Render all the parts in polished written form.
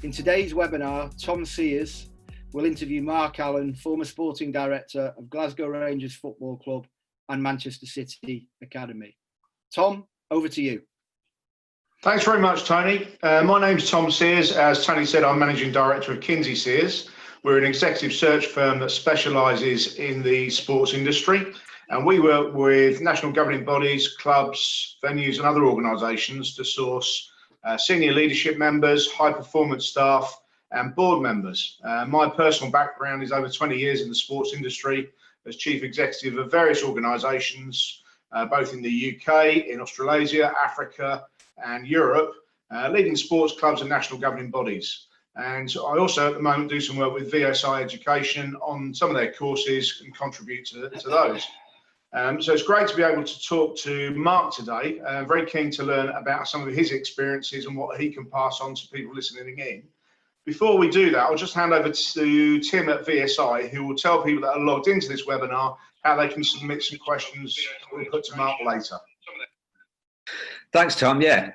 In today's webinar, Tom Sears will interview Mark Allen, former sporting director of Glasgow Rangers Football Club and Manchester City Academy. Tom, over to you. Thanks very much, Tony. My name's Tom Sears. As Tony said, I'm Managing Director of Kinsey Sears. We're an executive search firm that specialises in the sports industry, and we work with national governing bodies, clubs, venues and other organisations to source senior leadership members, high performance staff and board members. My personal background is over 20 years in the sports industry as chief executive of various organisations, both in the UK, in Australasia, Africa and Europe, leading sports clubs and national governing bodies. And I also at the moment do some work with VSI Education on some of their courses and contribute to those. So it's great to be able to talk to Mark today. Very keen to learn about some of his experiences and what he can pass on to people listening in. Before we do that, I'll just hand over to Tim at VSI, who will tell people that are logged into this webinar how they can submit some questions we'll put to Mark later. Thanks, Tom. Yeah,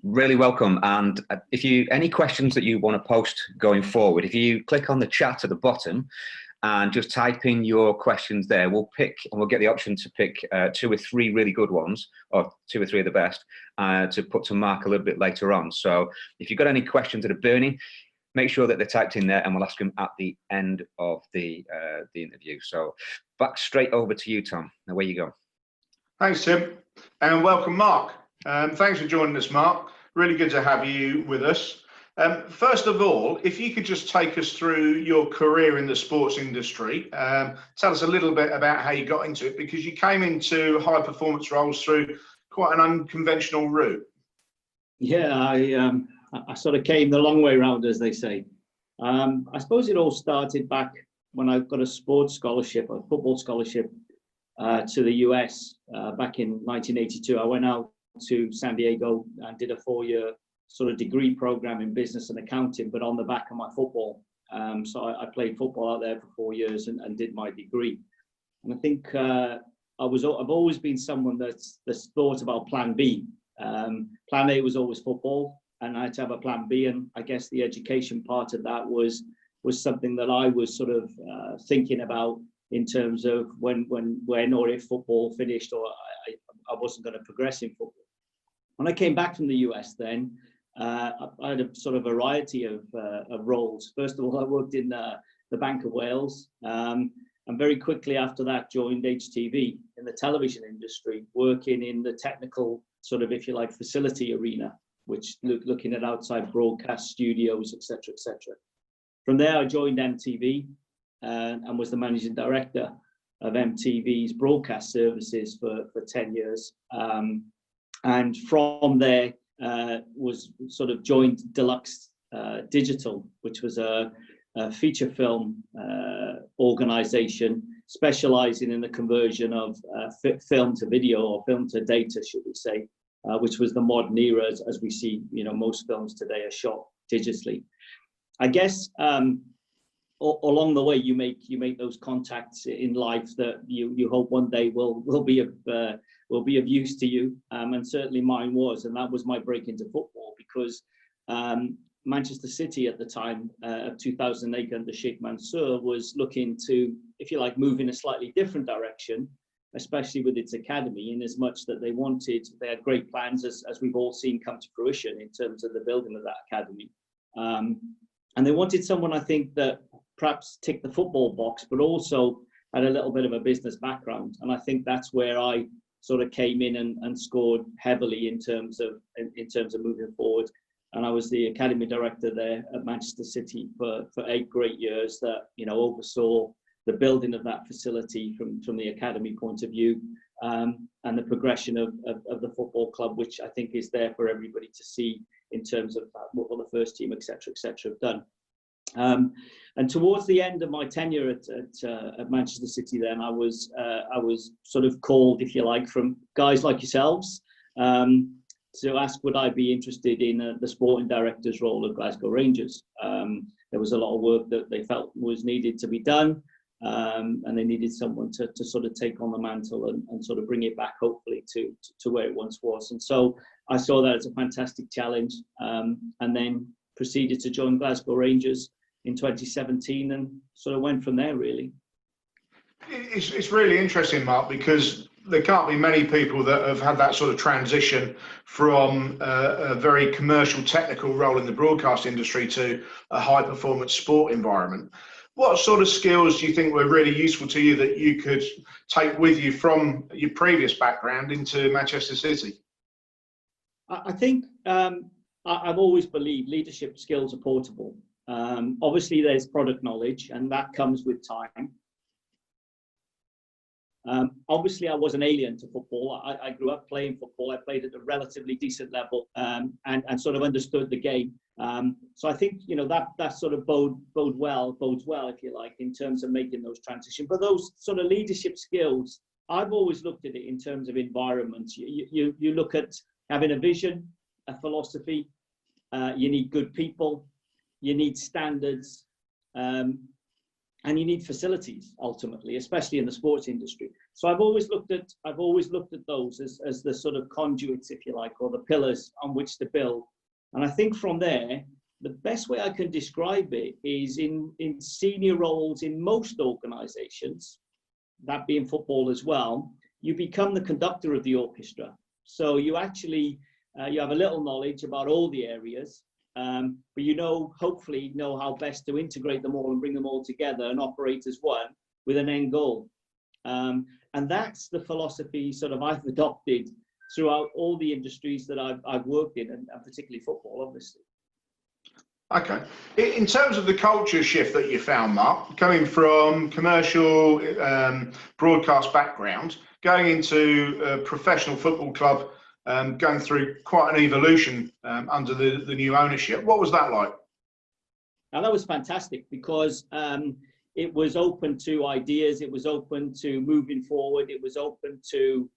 really welcome. And if you any questions that you want to post going forward, if you click on the chat at the bottom and just type in your questions there, we'll pick and we'll get the option to pick 2 or 3 really good ones, or 2 or 3 of the best, to put to Mark a little bit later on. So if you've got any questions that are burning, make sure that they're typed in there and we'll ask them at the end of the interview. So back straight over to you, Tom. Away you go. Thanks, Tim, and welcome, Mark. Thanks for joining us, Mark. Really good to have you with us. First of all, if you could just take us through your career in the sports industry, tell us a little bit about how you got into it, because you came into high performance roles through quite an unconventional route. Yeah, I sort of came the long way round, as they say. I suppose it all started back when I got a sports scholarship, a football scholarship, to the US back in 1982. I went out to San Diego and did a 4-year sort of degree program in business and accounting, but on the back of my football. So I played football out there for 4 years and did my degree. And I think I've always been someone that's thought about plan B. Plan A was always football, and I had to have a plan B. And I guess the education part of that was something that I was sort of thinking about in terms of when or if football finished, or I wasn't going to progress in football. When I came back from the US then, I had a sort of variety of roles. First of all, I worked in the Bank of Wales, and very quickly after that joined HTV in the television industry, working in the technical sort of, if you like, facility arena, which looking at outside broadcast studios, etc., etc. From there, I joined MTV and was the managing director of MTV's broadcast services for 10 years. And from there, was sort of joined Deluxe Digital, which was a feature film organization specializing in the conversion of film to video, or film to data, should we say, which was the modern era, as we see, most films today are shot digitally. I guess along the way, you make those contacts in life that you hope one day will be of use to you, and certainly mine was, and that was my break into football, because Manchester City at the time of 2008 under Sheikh Mansour was looking to, if you like, move in a slightly different direction, especially with its academy, in as much that they had great plans, as we've all seen come to fruition in terms of the building of that academy. And they wanted someone, I think, that perhaps ticked the football box, but also had a little bit of a business background. And I think that's where I sort of came in and scored heavily in terms of moving forward. And I was the academy director there at Manchester City for 8 great years that, oversaw the building of that facility from the academy point of view, and the progression of the football club, which I think is there for everybody to see in terms of what the first team, etc., have done. And towards the end of my tenure at Manchester City, then I was sort of called, if you like, from guys like yourselves, to ask would I be interested in the sporting director's role at Glasgow Rangers. There was a lot of work that they felt was needed to be done, and they needed someone to sort of take on the mantle and sort of bring it back, hopefully, to where it once was. And so I saw that as a fantastic challenge. And then proceeded to join Glasgow Rangers in 2017 and sort of went from there, really. It's really interesting, Mark, because there can't be many people that have had that sort of transition from a very commercial, technical role in the broadcast industry to a high-performance sport environment. What sort of skills do you think were really useful to you that you could take with you from your previous background into Manchester City? I think I've always believed leadership skills are portable. Obviously, there's product knowledge, and that comes with time. Obviously, I was an alien to football. I grew up playing football. I played at a relatively decent level and sort of understood the game. So I think, you know, that sort of bodes well, if you like, in terms of making those transitions. But those sort of leadership skills, I've always looked at it in terms of environments. You look at having a vision, a philosophy. You need good people. You need standards. And you need facilities ultimately, especially in the sports industry. So I've always looked at those as the sort of conduits, if you like, or the pillars on which to build. And I think from there, the best way I can describe it is in senior roles in most organizations, that being football as well, you become the conductor of the orchestra. So you actually, you have a little knowledge about all the areas, but you hopefully know how best to integrate them all and bring them all together and operate as one with an end goal. And that's the philosophy sort of I've adopted throughout all the industries that I've worked in, and particularly football, obviously. Okay. In terms of the culture shift that you found, Mark, coming from commercial broadcast background, going into a professional football club, going through quite an evolution under the new ownership. What was that like? Now, that was fantastic because it was open to ideas. It was open to moving forward. It was open to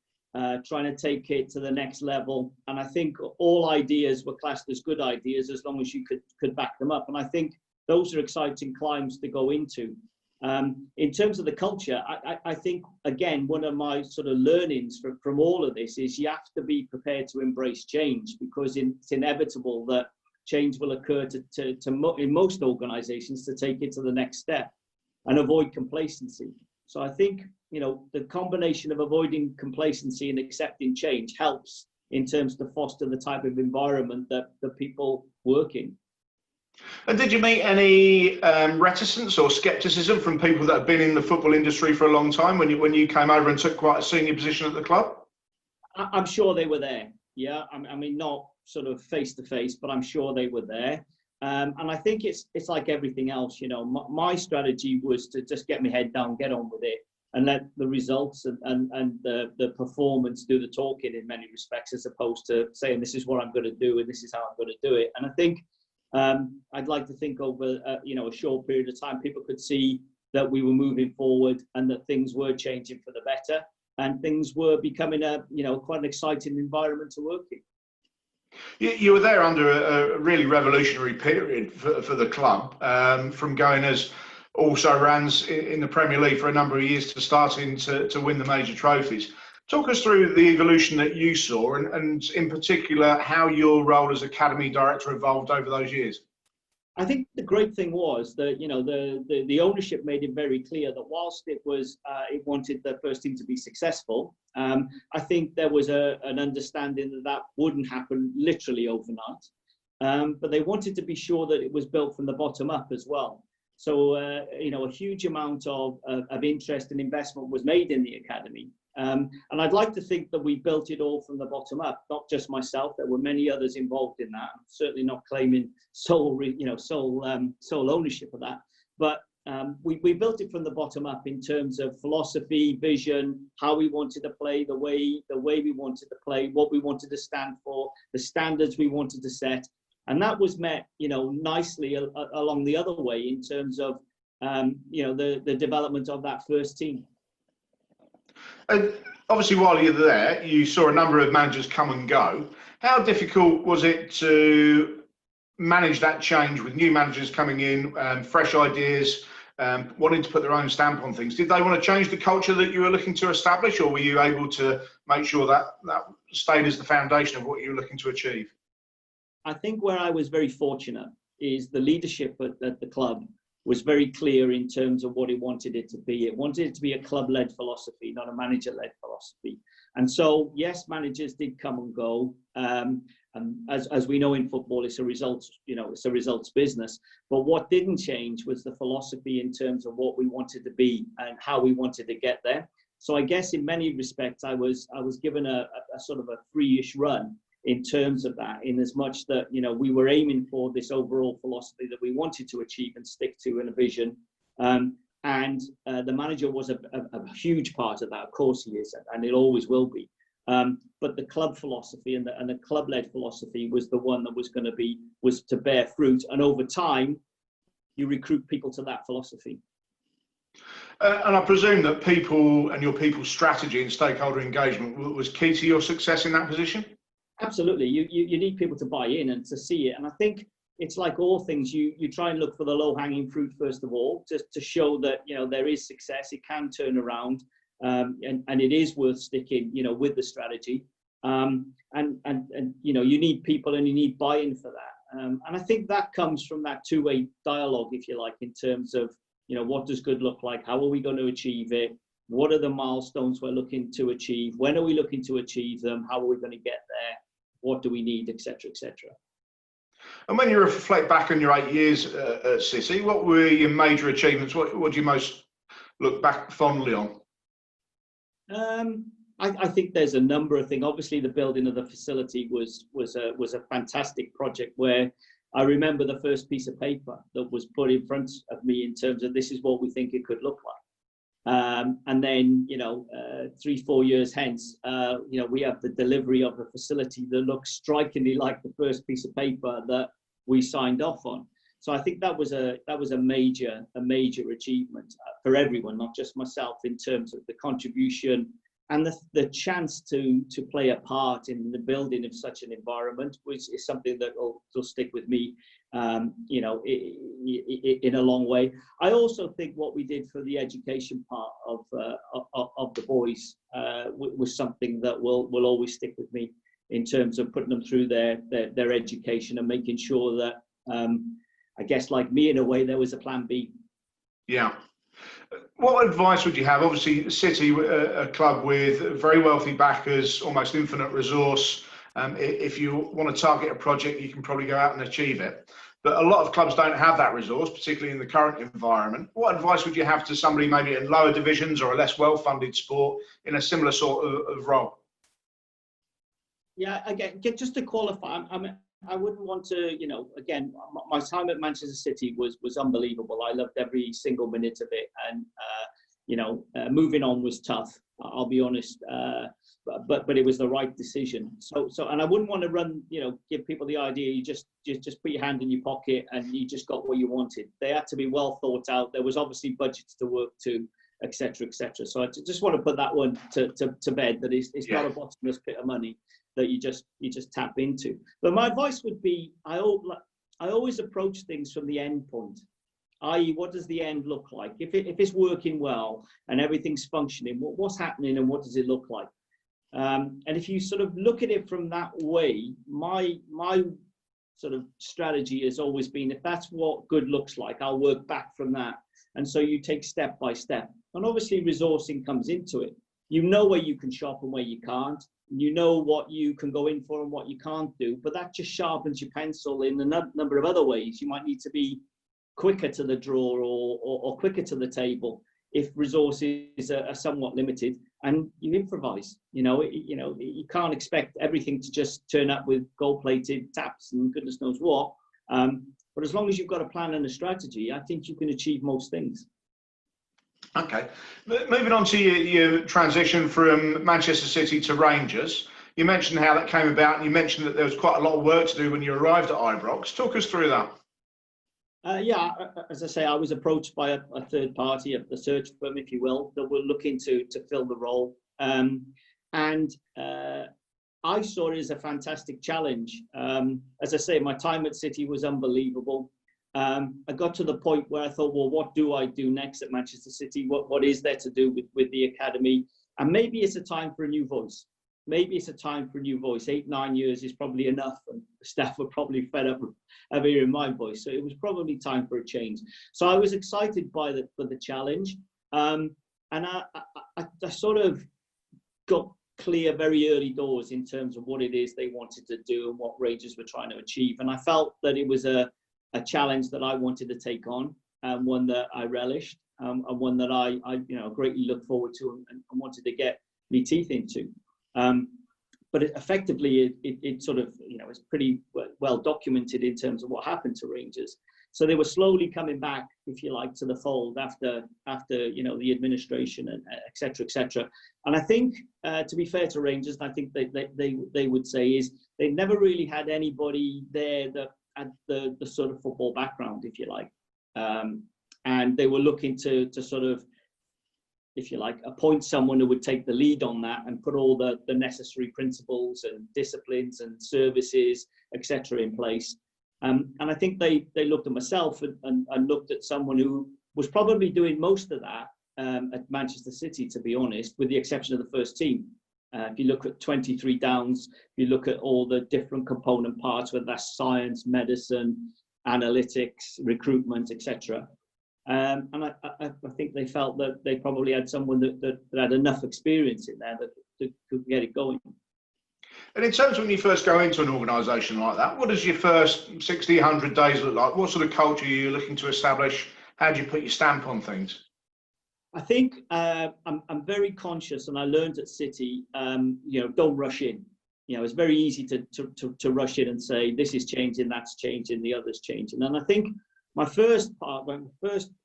trying to take it to the next level. And I think all ideas were classed as good ideas as long as you could back them up. And I think those are exciting climbs to go into. In terms of the culture, I think, again, one of my sort of learnings from all of this is you have to be prepared to embrace change, because it's inevitable that change will occur in most organizations to take it to the next step and avoid complacency. So I think, you know, the combination of avoiding complacency and accepting change helps in terms to foster the type of environment that the people work in. And did you meet any reticence or skepticism from people that have been in the football industry for a long time when you came over and took quite a senior position at the club? I'm sure they were there. Yeah, I mean, not sort of face to face, but I'm sure they were there. And I think it's like everything else, you know. My strategy was to just get my head down, get on with it, and let the results and the performance do the talking in many respects, as opposed to saying this is what I'm going to do and this is how I'm going to do it. And I think I'd like to think over a short period of time, people could see that we were moving forward and that things were changing for the better, and things were becoming quite an exciting environment to work in. You were there under a really revolutionary period for the club, from going as also-rans in the Premier League for a number of years to starting to win the major trophies. Talk us through the evolution that you saw, and in particular, how your role as Academy Director evolved over those years. I think the great thing was that, you know, the ownership made it very clear that whilst it wanted the first team to be successful, I think there was an understanding that wouldn't happen literally overnight. But they wanted to be sure that it was built from the bottom up as well. So, a huge amount of interest and investment was made in the academy. And I'd like to think that we built it all from the bottom up, not just myself. There were many others involved in that. I'm certainly not claiming sole ownership of that. But we built it from the bottom up in terms of philosophy, vision, how we wanted to play, the way we wanted to play, what we wanted to stand for, the standards we wanted to set. And that was met, nicely along the other way in terms of, the development of that first team. And obviously, while you're there, you saw a number of managers come and go. How difficult was it to manage that change with new managers coming in, fresh ideas, wanting to put their own stamp on things? Did they want to change the culture that you were looking to establish, or were you able to make sure that stayed as the foundation of what you were looking to achieve? I think where I was very fortunate is the leadership at the club was very clear in terms of what it wanted it to be. It wanted it to be a club-led philosophy, not a manager-led philosophy. And so, yes, managers did come and go. And as we know in football, it's a results, it's a results business. But what didn't change was the philosophy in terms of what we wanted to be and how we wanted to get there. So I guess in many respects, I was given a sort of a free-ish run in terms of that, in as much that, we were aiming for this overall philosophy that we wanted to achieve and stick to in a vision. And the manager was a huge part of that. Of course he is, and it always will be. But the club philosophy and the club-led philosophy was the one that was to bear fruit. And over time, you recruit people to that philosophy. And I presume that people and your people's strategy and stakeholder engagement was key to your success in that position? Absolutely. You need people to buy in and to see it. And I think it's like all things, you try and look for the low-hanging fruit first of all, just to show that, there is success, it can turn around, and it is worth sticking, with the strategy. And you need people and you need buy-in for that. And I think that comes from that two-way dialogue, if you like, in terms of, what does good look like? How are we going to achieve it? What are the milestones we're looking to achieve? When are we looking to achieve them? How are we going to get there? What do we need, etc., etc. And when you reflect back on your 8 years at City, what were your major achievements? What do you most look back fondly on? I think there's a number of things. Obviously, the building of the facility was a fantastic project where I remember the first piece of paper that was put in front of me in terms of this is what we think it could look like. And then, 3-4 years hence, we have the delivery of a facility that looks strikingly like the first piece of paper that we signed off on. So I think that was a major achievement for everyone, not just myself, in terms of the contribution and the chance to play a part in the building of such an environment, which is something that will stick with me, in a long way. I also think what we did for the education part of the boys was something that will always stick with me in terms of putting them through their education and making sure that, I guess, like me in a way, there was a plan B. Yeah. What advice would you have? Obviously, City, a club with very wealthy backers, almost infinite resource. If you want to target a project, you can probably go out and achieve it. But a lot of clubs don't have that resource, particularly in the current environment. What advice would you have to somebody maybe in lower divisions or a less well-funded sport in a similar sort of role? Yeah, again, just to qualify, I wouldn't want to, again, my time at Manchester City was unbelievable. I loved every single minute of it. And, moving on was tough, I'll be honest. But it was the right decision. So, and I wouldn't want to run, give people the idea you just put your hand in your pocket and you just got what you wanted. They had to be well thought out. There was obviously budgets to work to, etc., etc. So I just want to put that one to bed, that it's not a bottomless pit of money that you just tap into. But my advice would be, I always approach things from the end point, i.e., what does the end look like? If it's working well and everything's functioning, what's happening and what does it look like? And if you sort of look at it from that way, my sort of strategy has always been, if that's what good looks like, I'll work back from that. And so you take step by step. And obviously resourcing comes into it. You know where you can shop and where you can't. You know what you can go in for and what you can't do, but that just sharpens your pencil in a number of other ways. You might need to be quicker to the draw or quicker to the table if resources are somewhat limited, and you improvise. You can't expect everything to just turn up with gold-plated taps and goodness knows what. But as long as you've got a plan and a strategy, I think you can achieve most things. Okay, moving on to your transition from Manchester City to Rangers. You mentioned how that came about, and you mentioned that there was quite a lot of work to do when you arrived at Ibrox. Talk us through that. As I say, I was approached by a third party, a search firm, if you will, that were looking to fill the role. And I saw it as a fantastic challenge. As I say, my time at City was unbelievable. I got to the point where I thought, well, what do I do next at Manchester City? What is there to do with the academy? And maybe it's a time for a new voice. maybe it's a time for a new voice. 8-9 years is probably enough, and staff were probably fed up of hearing my voice. So it was probably time for a change. So I was excited by the challenge, and I sort of got clear very early doors in terms of what it is they wanted to do and what Rangers were trying to achieve. And I felt that it was a challenge that I wanted to take on, and one that I relished, and one that I greatly look forward to and wanted to get my teeth into. But effectively, it sort of, it's pretty well documented in terms of what happened to Rangers. So they were slowly coming back, if you like, to the fold after the administration and et cetera. And I think, to be fair to Rangers, I think they would say is they never really had anybody there that had the sort of football background, if you like. And they were looking to sort of, if you like, appoint someone who would take the lead on that and put all the necessary principles and disciplines and services, etc., in place. And I think they looked at myself and looked at someone who was probably doing most of that at Manchester City, to be honest, with the exception of the first team. If you look at 23 downs, if you look at all the different component parts, whether that's science, medicine, analytics, recruitment, etc. And I think they felt that they probably had someone that had enough experience in there that could get it going. And in terms of when you first go into an organisation like that, what does your first 60, 100 days look like? What sort of culture are you looking to establish? How do you put your stamp on things? I think I'm very conscious, and I learned at City, don't rush in. It's very easy to rush in and say, this is changing, that's changing, the other's changing. And I think my first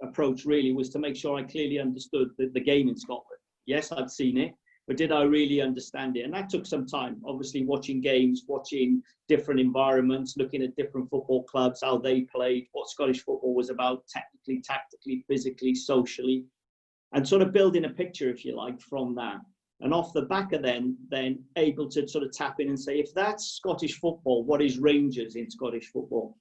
approach really was to make sure I clearly understood the game in Scotland. Yes, I've seen it, but did I really understand it? And that took some time, obviously watching games, watching different environments, looking at different football clubs, how they played, what Scottish football was about, technically, tactically, physically, socially, and sort of building a picture, if you like, from that. And off the back of then able to sort of tap in and say, if that's Scottish football, what is Rangers in Scottish football?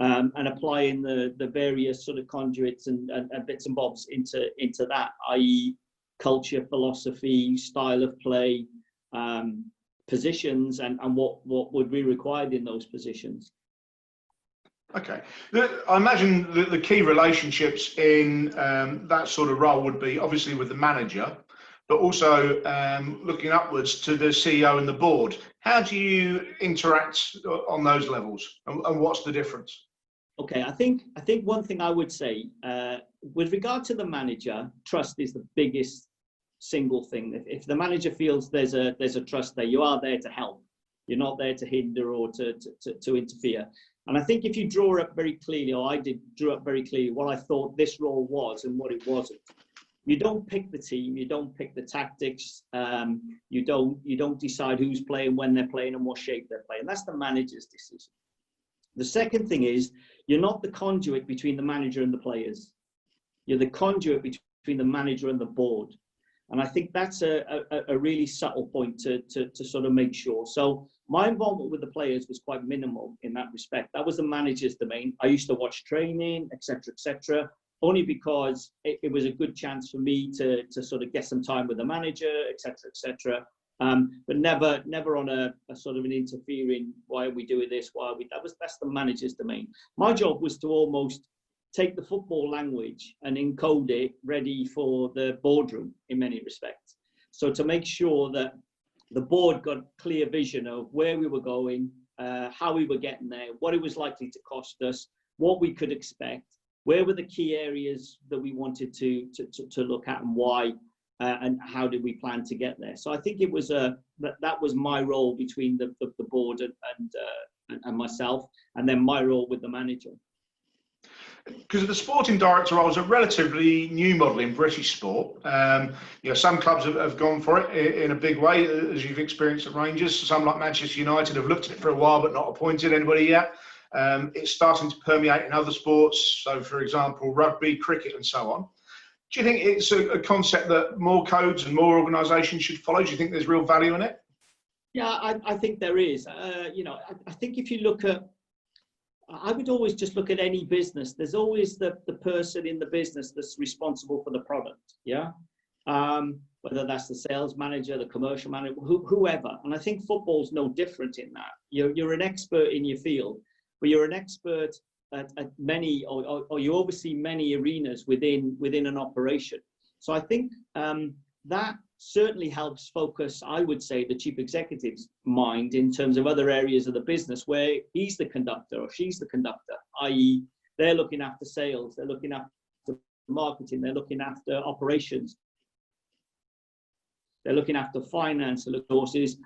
And applying the various sort of conduits and bits and bobs into that, i.e. culture, philosophy, style of play, positions, and what would be required in those positions. Okay. I imagine the key relationships in that sort of role would be obviously with the manager, but also looking upwards to the CEO and the board. How do you interact on those levels, and what's the difference? Okay, I think one thing I would say, with regard to the manager, trust is the biggest single thing. If the manager feels there's a trust there, you are there to help. You're not there to hinder or to interfere. And I think if you draw up very clearly, or I drew up very clearly what I thought this role was and what it wasn't. You don't pick the team, you don't pick the tactics, you don't decide who's playing, when they're playing, and what shape they're playing. That's the manager's decision. The second thing is, you're not the conduit between the manager and the players. You're the conduit between the manager and the board. And I think that's a really subtle point to sort of make sure. So my involvement with the players was quite minimal in that respect. That was the manager's domain. I used to watch training, etc., only because it was a good chance for me to sort of get some time with the manager, etc. But never on a sort of an interfering, why are we doing this? That's the manager's domain. My job was to almost take the football language and encode it ready for the boardroom in many respects. So to make sure that the board got clear vision of where we were going, how we were getting there, what it was likely to cost us, what we could expect, where were the key areas that we wanted to look at, and why, and how did we plan to get there. So I think it was that was my role between the board and myself, and then my role with the manager. Because the sporting director role is a relatively new model in British sport. Some clubs have gone for it in a big way, as you've experienced at Rangers. Some, like Manchester United, have looked at it for a while but not appointed anybody yet. It's starting to permeate in other sports. So, for example, rugby, cricket, and so on. Do you think it's a concept that more codes and more organisations should follow? Do you think there's real value in it? Yeah, I think there is. I think if you look at, I would always just look at any business. There's always the person in the business that's responsible for the product. Yeah. whether that's the sales manager, the commercial manager, whoever. And I think football's no different in that. You're an expert in your field, but you're an expert at many, or you oversee many arenas within an operation. So I think that certainly helps focus, I would say, the chief executive's mind in terms of other areas of the business where he's the conductor or she's the conductor, i.e. they're looking after sales, they're looking after marketing, they're looking after operations, they're looking after finance and resources.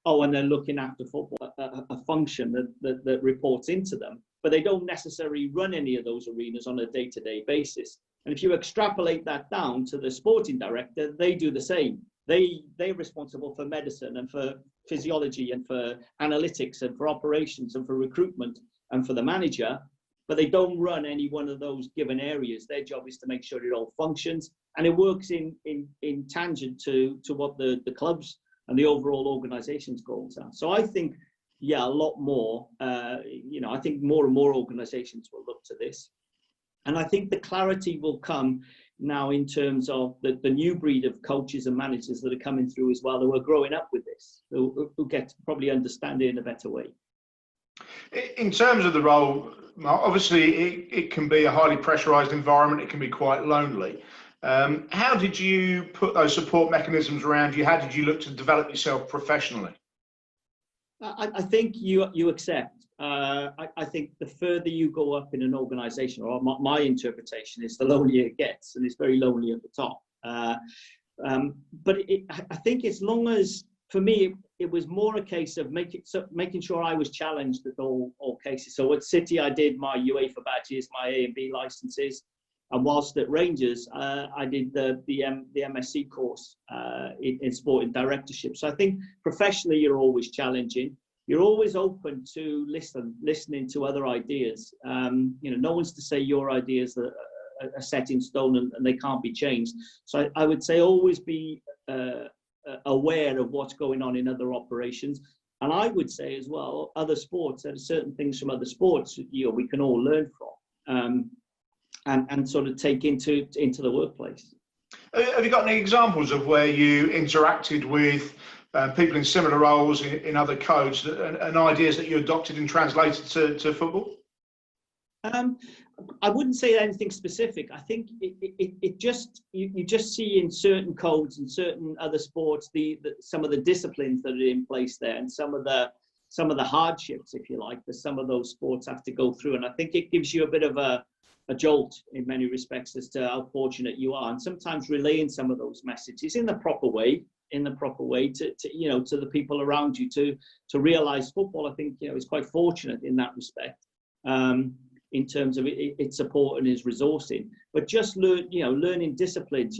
Oh, and they're looking after football, a function that reports into them, but they don't necessarily run any of those arenas on a day-to-day basis. And if you extrapolate that down to the sporting director, they do the same. They're responsible for medicine and for physiology and for analytics and for operations and for recruitment and for the manager, but they don't run any one of those given areas. Their job is to make sure it all functions and it works in tangent to what the clubs and the overall organization's goals are. So I think, yeah, a lot more, I think more and more organizations will look to this. And I think the clarity will come now in terms of the new breed of coaches and managers that are coming through as well, who are growing up with this, who get to probably understand it in a better way. In terms of the role, obviously it can be a highly pressurized environment. It can be quite lonely. How did you put those support mechanisms around you? How did you look to develop yourself professionally? I think you accept. I think the further you go up in an organization, or my interpretation is the lonelier it gets, and it's very lonely at the top. But I think as long as, for me, it was more a case of making sure I was challenged at all cases. So at City, I did my UEFA badges, my A and B licenses. And whilst at Rangers, I did the MSc course in sport and directorship. So I think professionally, you're always challenging. You're always open to listening to other ideas. No one's to say your ideas are set in stone and they can't be changed. So I would say always be aware of what's going on in other operations. And I would say as well, other sports, there are certain things from other sports we can all learn from. And sort of take into the workplace. Have you got any examples of where you interacted with people in similar roles in other codes and ideas that you adopted and translated to football? I wouldn't say anything specific. I think it just you just see in certain codes and certain other sports some of the disciplines that are in place there, and some of the hardships, if you like, that some of those sports have to go through. And I think it gives you a bit of a jolt in many respects as to how fortunate you are, and sometimes relaying some of those messages in the proper way to the people around you to realize football, I think, is quite fortunate in that respect, in terms of its support and its resourcing. But just learning disciplines,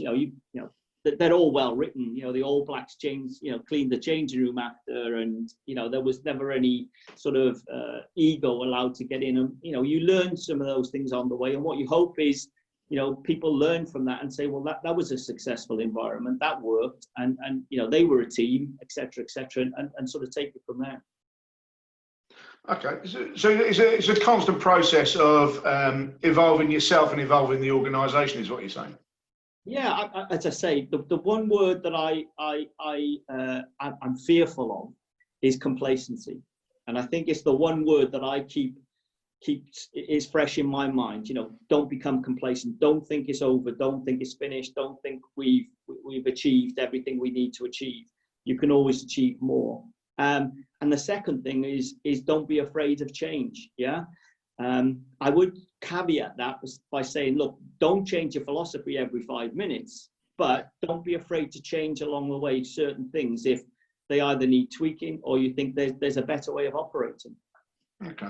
they're all well written. The All Blacks cleaned the changing room after, and there was never any sort of ego allowed to get in. And you learn some of those things on the way. And what you hope is, people learn from that and say, well, that was a successful environment, that worked, and they were a team, etc., and sort of take it from there. Okay, so it's a constant process of evolving yourself and evolving the organisation, is what you're saying. Yeah, as I say, the one word that I'm fearful of is complacency, and I think it's the one word that I keep is fresh in my mind. Don't become complacent. Don't think it's over. Don't think it's finished. Don't think we've achieved everything we need to achieve. You can always achieve more. And the second thing is don't be afraid of change. Yeah. I would caveat that by saying, look, don't change your philosophy every 5 minutes, but don't be afraid to change along the way certain things if they either need tweaking or you think there's a better way of operating. Okay.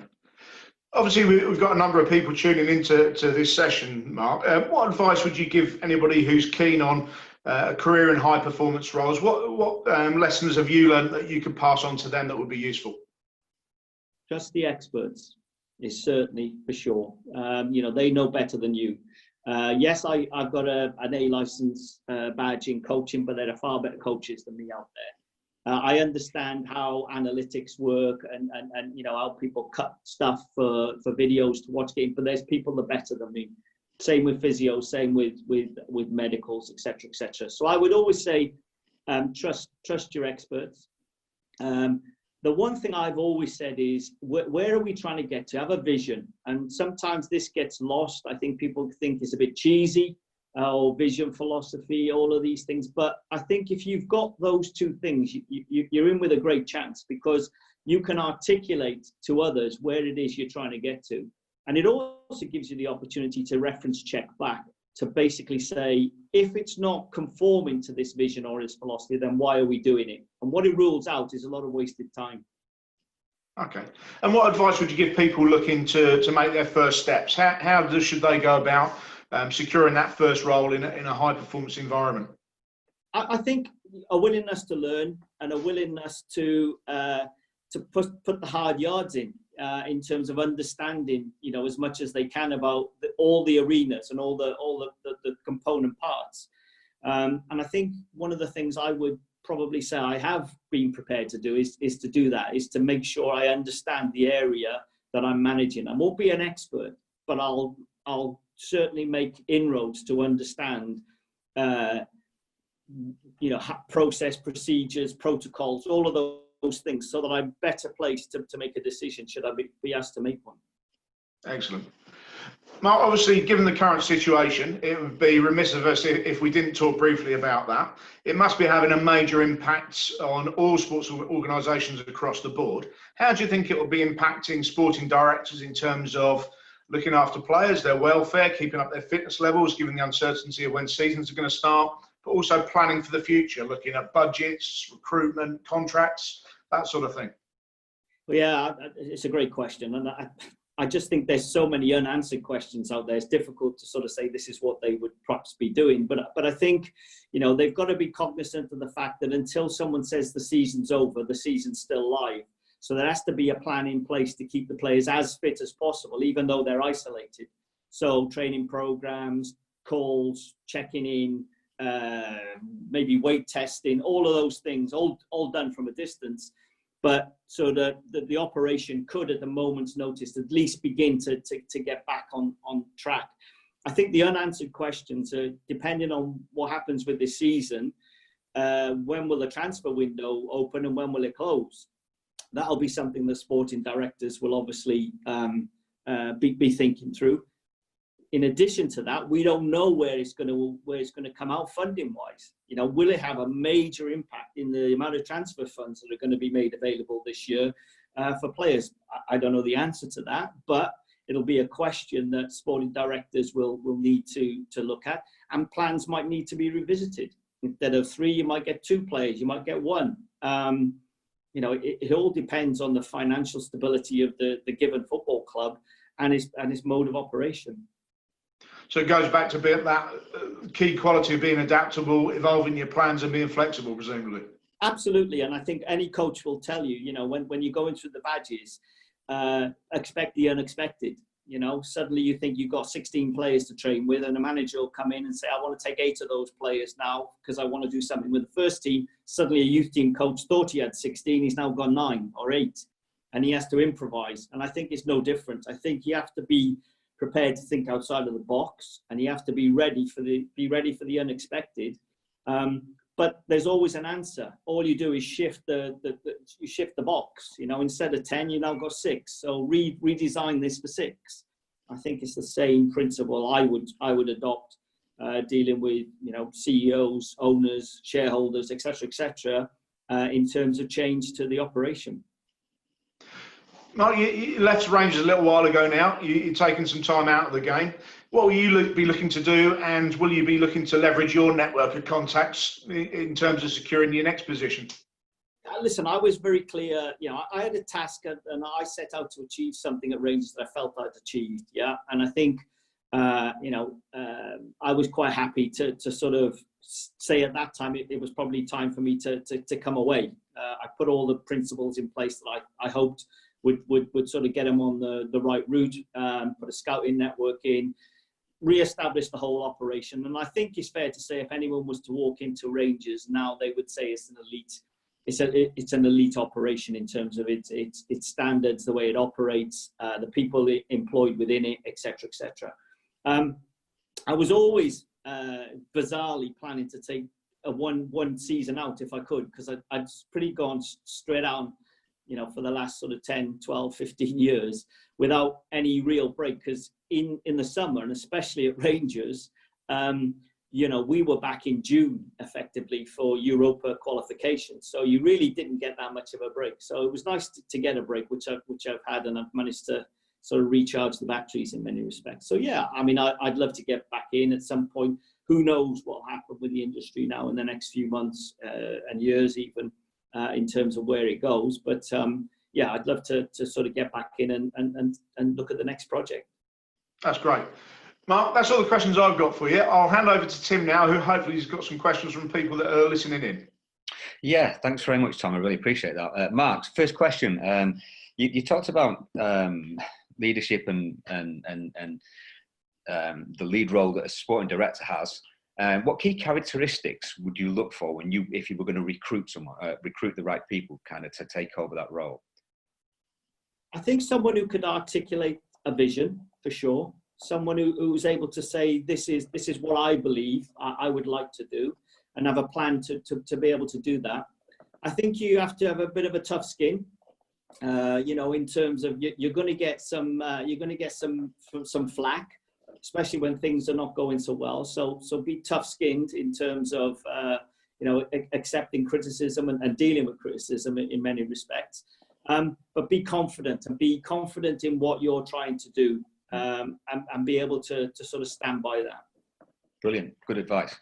Obviously, we've got a number of people tuning into this session, Mark. What advice would you give anybody who's keen on a career in high performance roles? What lessons have you learned that you could pass on to them that would be useful? Trust the experts is certainly for sure. They know better than you. Yes, I've got an A license badge in coaching, but there are far better coaches than me out there. I understand how analytics work and how people cut stuff for videos to watch games, but there's people that are better than me. Same with physio, same with medicals, etc., etc. So I would always say, trust your experts. The one thing I've always said is, where are we trying to get to? Have a vision. And sometimes this gets lost. I think people think it's a bit cheesy, or vision, philosophy, all of these things. But I think if you've got those two things, you're in with a great chance, because you can articulate to others where it is you're trying to get to. And it also gives you the opportunity to reference check back, to basically say, if it's not conforming to this vision or this philosophy, then why are we doing it? And what it rules out is a lot of wasted time. Okay. And what advice would you give people looking to make their first steps? How should they go about securing that first role in a high performance environment? I think a willingness to learn, and a willingness to put the hard yards in terms of understanding, as much as they can about all the arenas and all the component parts. And I think one of the things I would probably say I have been prepared to do is to do that, is to make sure I understand the area that I'm managing. I won't be an expert, but I'll certainly make inroads to understand, process, procedures, protocols, all of those things, so that I'm better placed to make a decision should I be asked to make one. Excellent. Mark, obviously, given the current situation, it would be remiss of us if we didn't talk briefly about that. It must be having a major impact on all sports organisations across the board. How do you think it will be impacting sporting directors in terms of looking after players, their welfare, keeping up their fitness levels, given the uncertainty of when seasons are going to start, but also planning for the future, looking at budgets, recruitment, contracts, that sort of thing? Well, yeah, it's a great question. And I just think there's so many unanswered questions out there. It's difficult to sort of say this is what they would perhaps be doing. But I think, they've got to be cognizant of the fact that until someone says the season's over, the season's still live. So there has to be a plan in place to keep the players as fit as possible, even though they're isolated. So training programs, calls, checking in, maybe weight testing, all of those things, all done from a distance. But so that the operation could, at the moment's notice, at least begin to get back on track. I think the unanswered questions are, depending on what happens with this season, when will the transfer window open and when will it close? That'll be something the sporting directors will obviously be thinking through. In addition to that, we don't know where it's going to come out funding wise. Will it have a major impact in the amount of transfer funds that are going to be made available this year for players? I don't know the answer to that, but it'll be a question that sporting directors will need to look at, and plans might need to be revisited. Instead of 3, you might get 2 players, you might get 1. It all depends on the financial stability of the given football club and its mode of operation. So it goes back to that key quality of being adaptable, evolving your plans and being flexible, presumably. Absolutely. And I think any coach will tell you, when you're going through the badges, expect the unexpected. Suddenly you think you've got 16 players to train with, and a manager will come in and say, I want to take 8 of those players now because I want to do something with the first team. Suddenly a youth team coach thought he had 16, he's now got 9 or 8, and he has to improvise. And I think it's no different. I think you have to be prepared to think outside of the box, and you have to be ready for the unexpected. But there's always an answer. All you do is shift the box. Instead of 10, you now got 6. So redesign this for 6. I think it's the same principle I would adopt dealing with CEOs, owners, shareholders, etc., in terms of change to the operation. Mark, you left Rangers a little while ago now. You've taken some time out of the game. What will you be looking to do, and will you be looking to leverage your network of contacts in terms of securing your next position? Listen, I was very clear. I had a task, and I set out to achieve something at Rangers that I felt I'd achieved. Yeah, and I think I was quite happy to sort of say at that time it was probably time for me to come away. I put all the principles in place that I hoped would sort of get them on the right route, put a scouting network in, re-establish the whole operation. And I think it's fair to say if anyone was to walk into Rangers now, they would say it's an elite operation in terms of its standards, the way it operates, the people employed within it, etc., etc. I was always bizarrely planning to take a one season out if I could, because I'd pretty gone straight out, for the last sort of 10, 12, 15 years without any real break. Because in the summer, and especially at Rangers, we were back in June effectively for Europa qualification. So you really didn't get that much of a break. So it was nice to get a break, which I've had, and I've managed to sort of recharge the batteries in many respects. So yeah, I mean, I'd love to get back in at some point. Who knows what will happen with the industry now in the next few months and years even in terms of where it goes. But yeah, I'd love to sort of get back in and look at the next project. That's great. Mark, that's all the questions I've got for you. I'll hand over to Tim now, who hopefully has got some questions from people that are listening in. Yeah, thanks very much, Tom. I really appreciate that. Mark, first question. You talked about leadership and the lead role that a sporting director has. What key characteristics would you look for if you were going to recruit someone, recruit the right people, kind of to take over that role? I think someone who could articulate a vision, for sure. Someone who's able to say, this is what I believe I would like to do, and have a plan to be able to do that. I think you have to have a bit of a tough skin, in terms of you're going to get some flack, especially when things are not going so well. So be tough-skinned in terms of accepting criticism and dealing with criticism in many respects. But be confident in what you're trying to do. And be able to sort of stand by that. Brilliant, good advice.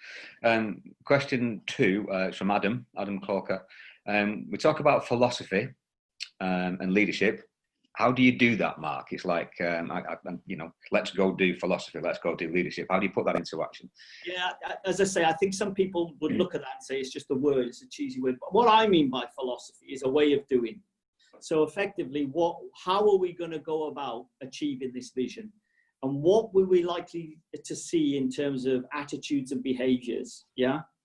Question 2 is from Adam Clarker. We talk about philosophy and leadership. How do you do that, Mark? It's like, let's go do philosophy, let's go do leadership. How do you put that into action? Yeah, as I say, I think some people would look at that and say it's just a word, it's a cheesy word. But what I mean by philosophy is a way of doing. So effectively, how are we going to go about achieving this vision? And what were we likely to see in terms of attitudes and behaviors,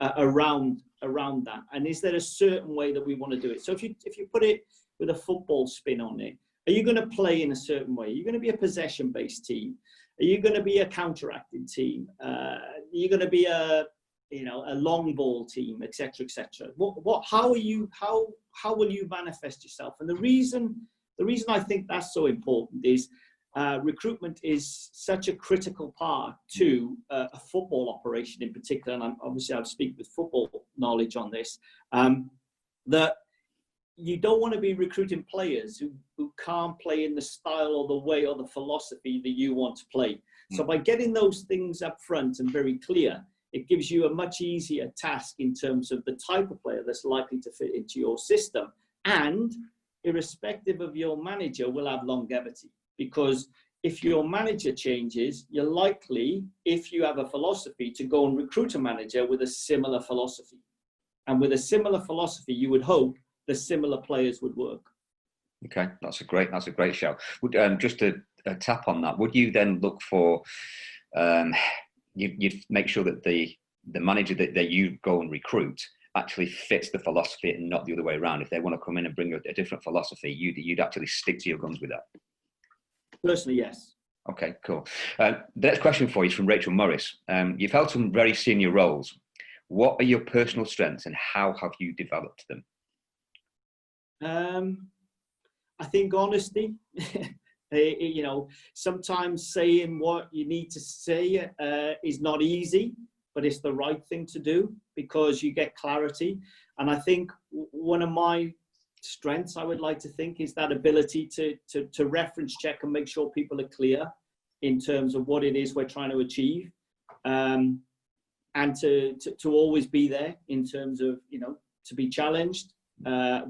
around that? And is there a certain way that we want to do it? So if you put it with a football spin on it, are you going to play in a certain way? Are you going to be a possession-based team? Are you going to be a counteracting team? Are you going to be a long ball team, etc., etc.? How will you manifest yourself? And the reason I think that's so important is recruitment is such a critical part to a football operation in particular. And I speak with football knowledge on this, that you don't want to be recruiting players who can't play in the style or the way or the philosophy that you want to play. So by getting those things up front and very clear, it gives you a much easier task in terms of the type of player that's likely to fit into your system. And irrespective of your manager, will have longevity. Because if your manager changes, you're likely, if you have a philosophy, to go and recruit a manager with a similar philosophy. And with a similar philosophy, you would hope the similar players would work. Okay, that's a great show. Just to tap on that, would you then look for you'd make sure that the manager that you go and recruit actually fits the philosophy and not the other way around? If they want to come in and bring a different philosophy, you'd actually stick to your guns with that? Personally, yes. Okay, cool. The next question for you is from Rachel Morris. You've held some very senior roles. What are your personal strengths and how have you developed them? I think honesty. Sometimes saying what you need to say is not easy, but it's the right thing to do because you get clarity. And I think one of my strengths, I would like to think, is that ability to reference check and make sure people are clear in terms of what it is we're trying to achieve, and to always be there in terms of, to be challenged,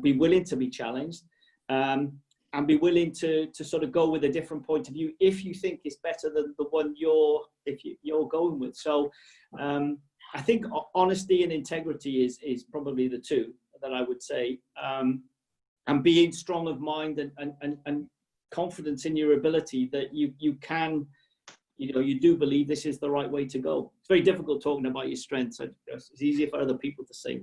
be willing to be challenged, and be willing to sort of go with a different point of view if you think it's better than the one you're going with. So I think honesty and integrity is probably the two that I would say, and being strong of mind and confidence in your ability that you can, you do believe this is the right way to go. It's very difficult talking about your strengths. It's easier for other people to say.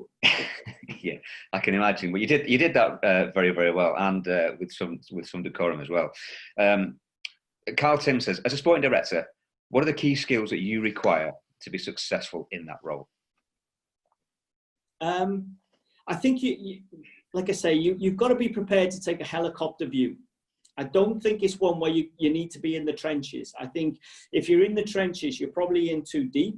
Yeah, I can imagine. But you did that very, very well, and with some decorum as well. Carl Tim says, as a sporting director, What are the key skills that you require to be successful in that role? I think like I say, you've got to be prepared to take a helicopter view. I don't think it's one where you need to be in the trenches. I think if you're in the trenches, you're probably in too deep,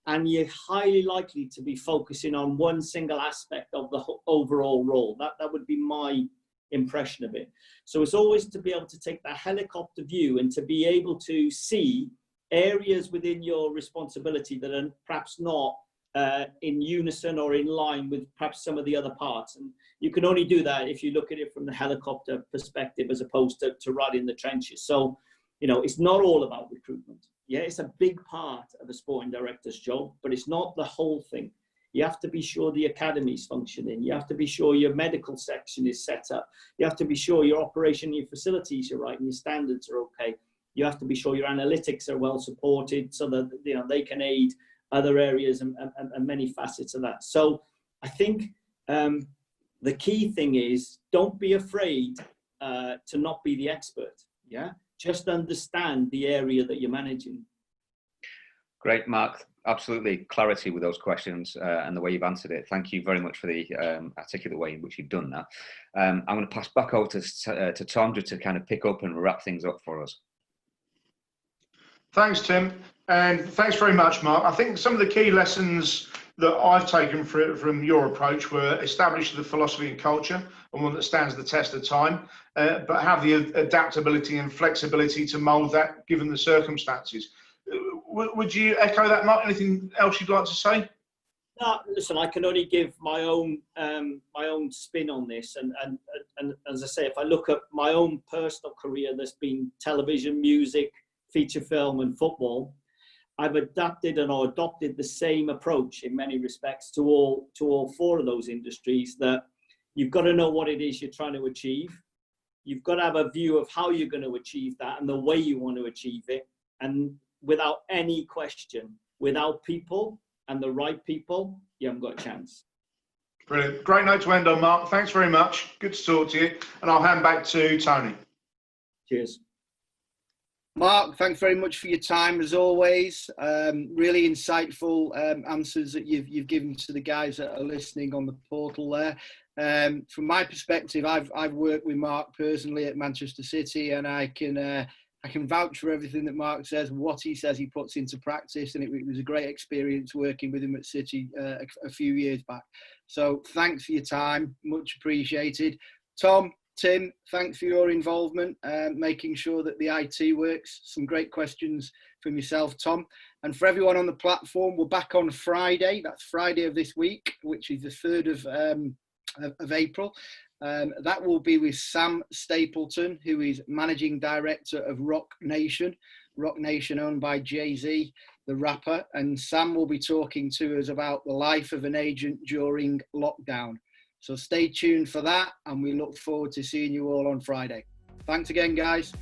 and you're highly likely to be focusing on one single aspect of the overall role. That would be my impression of it. So it's always to be able to take that helicopter view and to be able to see areas within your responsibility that are perhaps not in unison or in line with perhaps some of the other parts. And you can only do that if you look at it from the helicopter perspective as opposed to right in the trenches. So, it's not all about recruitment. Yeah, it's a big part of a sporting director's job, but it's not the whole thing. You have to be sure the academy's functioning. You have to be sure your medical section is set up. You have to be sure your operation, your facilities are right, and your standards are okay. You have to be sure your analytics are well supported so that they can aid other areas and many facets of that. So I think the key thing is, don't be afraid to not be the expert. Yeah, just understand the area that you're managing. Great, Mark. Absolutely clarity with those questions and the way you've answered it. Thank you very much for the articulate way in which you've done that. I'm going to pass back over to Tom just to kind of pick up and wrap things up for us. Thanks, Tim. And thanks very much, Mark. I think some of the key lessons that I've taken from your approach were establish the philosophy and culture, and one that stands the test of time, but have the adaptability and flexibility to mould that given the circumstances. Would you echo that, Mark? Anything else you'd like to say? No, listen, I can only give my own spin on this, and as I say, if I look at my own personal career, there's been television, music, feature film, and football. I've adapted or adopted the same approach in many respects to all four of those industries. That you've got to know what it is you're trying to achieve. You've got to have a view of how you're going to achieve that and the way you want to achieve it. And without any question, without people and the right people, you haven't got a chance. Brilliant. Great note to end on, Mark. Thanks very much. Good to talk to you. And I'll hand back to Tony. Cheers. Mark, thanks very much for your time as always. Really insightful answers that you've given to the guys that are listening on the portal there. From my perspective, I've worked with Mark personally at Manchester City, and I can vouch for everything that Mark says. What he says he puts into practice, and it was a great experience working with him at City a few years back. So thanks for your time, much appreciated. Tom, Tim, thanks for your involvement, making sure that the IT works. Some great questions from yourself, Tom. And for everyone on the platform, we're back on Friday. That's Friday of this week, which is the 3rd of April. That will be with Sam Stapleton, who is Managing Director of Rock Nation owned by Jay-Z, the rapper. And Sam will be talking to us about the life of an agent during lockdown. So stay tuned for that, and we look forward to seeing you all on Friday. Thanks again, guys.